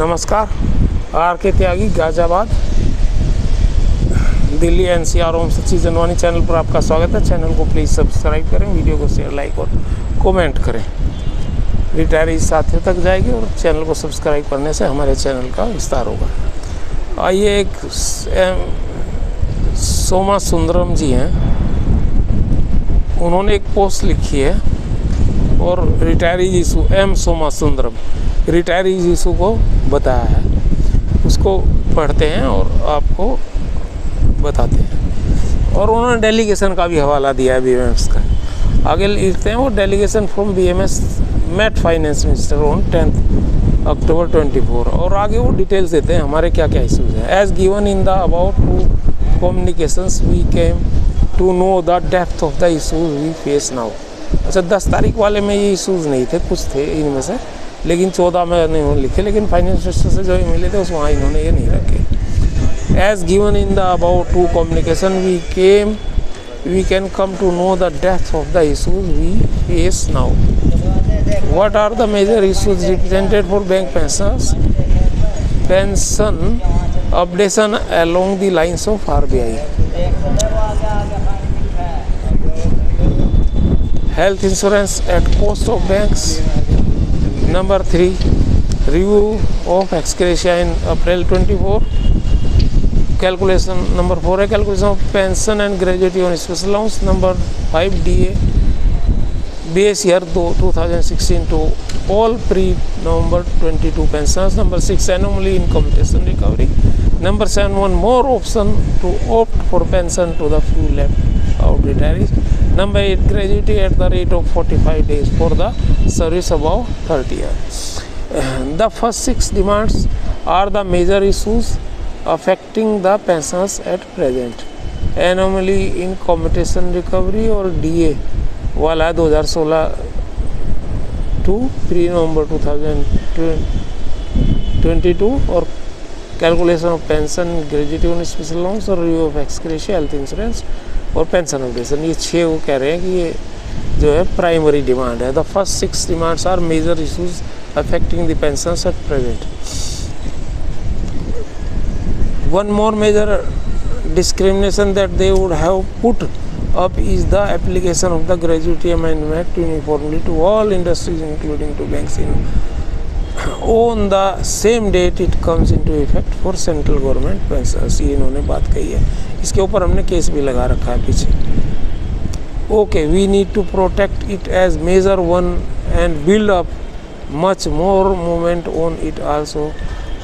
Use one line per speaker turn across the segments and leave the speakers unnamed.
नमस्कार, RK त्यागी Ghaziabad Delhi NCR ओम सच्ची Janvani channel पर आपका स्वागत है। चैनल को प्लीज़ सब्सक्राइब करें, वीडियो को शेयर, लाइक और कमेंट करें। रिटायरी साथियों तक जाएगी और चैनल को सब्सक्राइब करने से हमारे चैनल का विस्तार होगा। आइए, एक सोमा सुंदरम जी हैं, उन्होंने एक पोस्ट लिखी है और retiree issue Soma Sundaram retiree issue को बताया है। उसको पढ़ते हैं और आपको बताते हैं। और उन्होंने डेलीगेशन का भी हवाला दिया है BMS का। आगे लिखते हैं, वो delegation from BMS met finance minister on 10 October 24। और आगे वो डिटेल्स देते हैं हमारे क्या क्या इशूज़ हैं। As given in the about two communications we came to know the depth of the issues we face now. अच्छा, 10 तारीख वाले में ये इशूज़ नहीं थे, कुछ थे इनमें से, लेकिन 14 में नहीं लिखे, लेकिन फाइनेंस मिनिस्टर से जो मिले थे उस वहाँ इन्होंने ये नहीं रखे। As given in the about two communication we can come to know the depth of the issues we face now. What are the major issues represented for bank pension updation along the lines of RBI। Health insurance at cost of banks. Number 3, review of ex gratia in April 24. Calculation. Number 4 है calculation of pension and gratuity on special allowance. Number 5, DA base year 2016 to all pre-November 22 pensions. Number 6, anomaly in commutation recovery. Number 7, one more option to opt for pension to the few left out retirees. Number 8, gratuity at the rate of 45 days for the service above 30 years. The first 6 demands are the major issues affecting the pensions at present. Anomaly in commutation recovery और DA वाला है 2016 to pre-November 2022 और calculation of pension, gratuity on special allowance और review of ex gratia, health insurance और pension updation. ये 6 वो कह रहे हैं कि ये जो है प्राइमरी डिमांड है। The first 6 demands are major issues affecting the pensions at present. One more major discrimination that they would have put up is the application of the gratuity amendment uniformly to all industries including to banks on the same date it comes into effect for central government pensions। ये इन्होंने बात कही है, इसके ऊपर हमने case भी लगा रखा है पीछे। Okay, we need to protect it as measure 1 and build up much more movement on it also.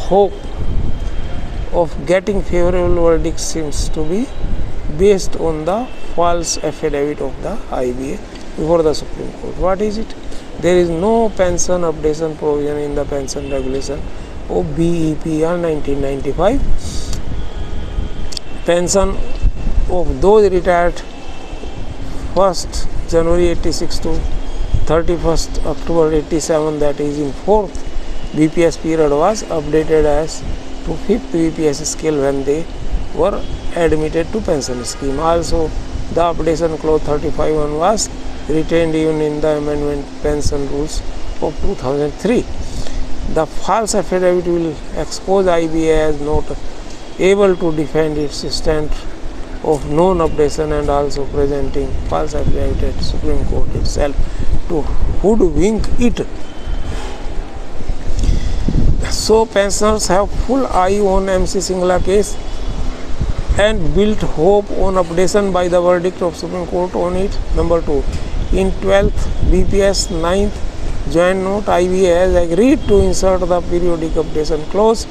Hope of getting favorable verdict seems to be based on the false affidavit of the IBA before the Supreme Court. What is it? There is no pension updation provision in the pension regulation of BEPR 1995. Pension of those retired 1st January 86 to 31st October 87, that is in 4th BPS period, was updated as to 5th BPS scale when they were admitted to pension scheme. Also, the updation clause 35(1) was retained even in the amendment pension rules of 2003. The false affidavit will expose IBA as not able to defend its stand of non-updation and also presenting false affidavit at Supreme Court itself to hoodwink it. So pensioners have full eye on MC Singla case and built hope on updation by the verdict of Supreme Court on it. Number 2, in 12th BPS 9th joint note, IBA has agreed to insert the periodic updation clause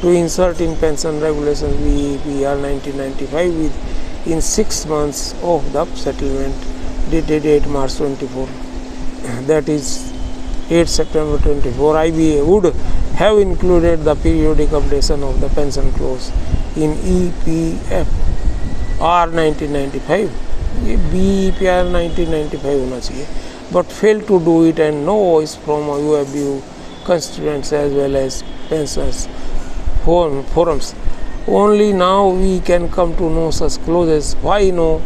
to insert in pension regulations BEPR 1995 within 6 months of the settlement dated 8 March 24, that is 8 September 24. IBA would have included the periodic updation of the pension clause in EPFR 1995, ये BEPR 1995 होना चाहिए, but failed to do it and no voice from UFBU constituents as well as pensioners forums. Only now we can come to know such clauses. Why no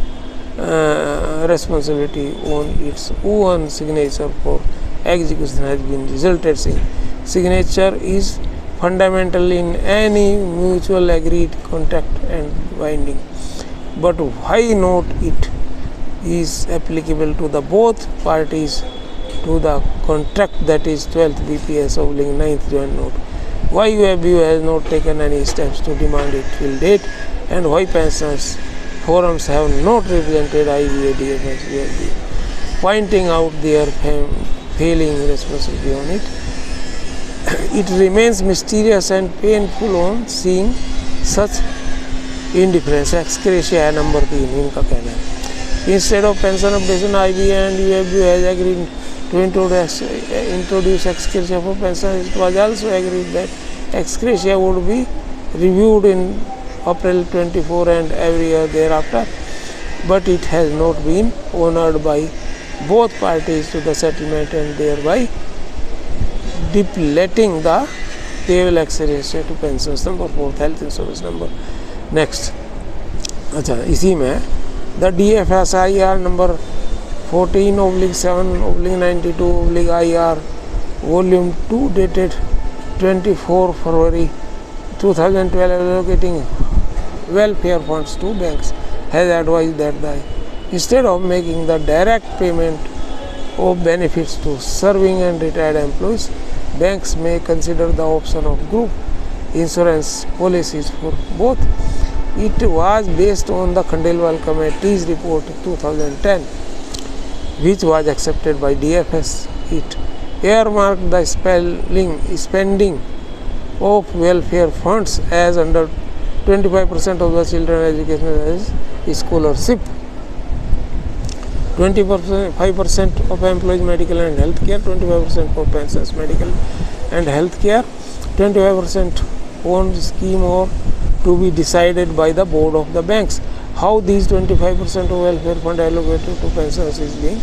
responsibility on its own signature for execution has been resulted in. Signature is fundamental in any mutual agreed contract and binding. But why not it is applicable to the both parties to the contract, that is 12th BPS / 9th joint note? Why UFBU has not taken any steps to demand it till date, and why pensioners forums have not represented IBA, DFS, UFBU, pointing out their failing responsibility on it? It remains mysterious and painful on seeing such indifference. Ex gratia है number 3 इनका कहना है. Instead of pension updation, IBA and UFBU has agreed to introduce ex gratia for pensioners. It was also agreed that ex gratia would be reviewed in April 24 and every year thereafter, but it has not been honored by both parties to the settlement and thereby depleting the payable ex gratia to pensions. Number 4, health insurance number. Next, अच्छा इसी में the DFSIR number 14/7/92/IR volume 2 dated 24 February 2012 allocating welfare funds to banks has advised that instead of making the direct payment of benefits to serving and retired employees, banks may consider the option of group insurance policies for both. It was based on the Khandelwal Committee's report 2010, which was accepted by DFS. It earmarked the spending of welfare funds as under 25% of the children education as scholarship, 25% of employees medical and health care, 25% for pensions, medical and health care, 25% on scheme or to be decided by the board of the banks. How these 25% of welfare fund allocated to pensions is being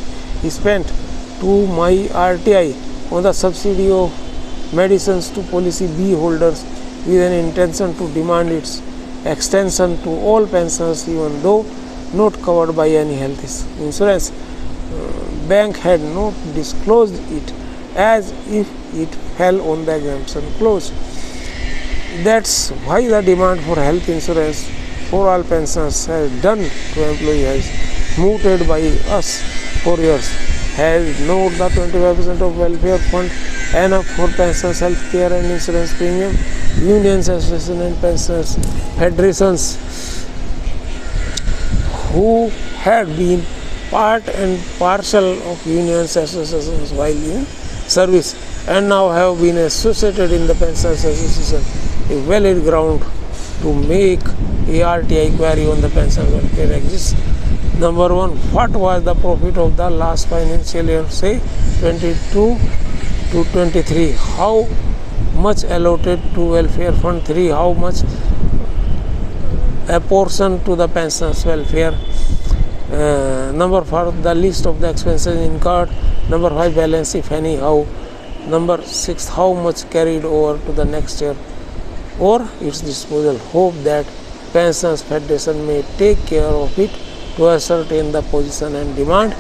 spent to my RTI on the subsidy of medicines to policy B holders with an intention to demand its extension to all pensioners even though not covered by any health insurance. Bank had not disclosed it as if it fell on the exemption clause. That's why the demand for health insurance for all pensioners has done to employee has mooted by us for years. Has not the 25% of welfare fund enough for pensions, health care and insurance premium? Unions, associations and pensioners federations who had been part and parcel of unions, associations while in service and now have been associated in the pensions association, a valid ground to make a RTI query on the pension welfare exists. Number 1, what was the profit of the last financial year, say 22 to 23? How much allotted to welfare fund? 3, how much apportioned to the pensions welfare? Number 4, the list of the expenses incurred. Number 5, balance if any, how. Number 6, how much carried over to the next year or its disposal. Hope that pensions federation may take care of it to ascertain the position and demand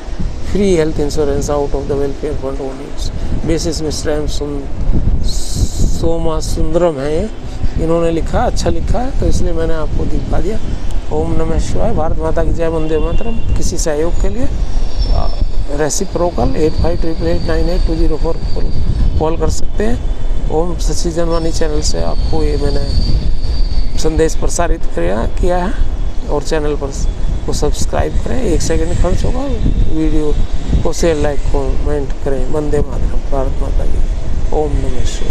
free health insurance out of the welfare fund on its basis. Mr. M. Soma Sundaram है ये, इन्होंने लिखा, अच्छा लिखा है तो इसलिए मैंने आपको दिखा दिया. ओम नमः शिवाय. भारत माता की जय. वंदे मातरम. किसी सहयोग के लिए रेसिप्रोकल 85889820 पर कॉल कर सकते हैं. ओम सच्ची जनवाणी चैनल से आपको ये मैंने संदेश प्रसारित किया है और चैनल पर को सब्सक्राइब करें. 1 सेकंड खर्च होगा. वीडियो को शेयर, लाइक, कमेंट करें. वंदे मातरम. भारत माता की. ओम नमः शिवाय.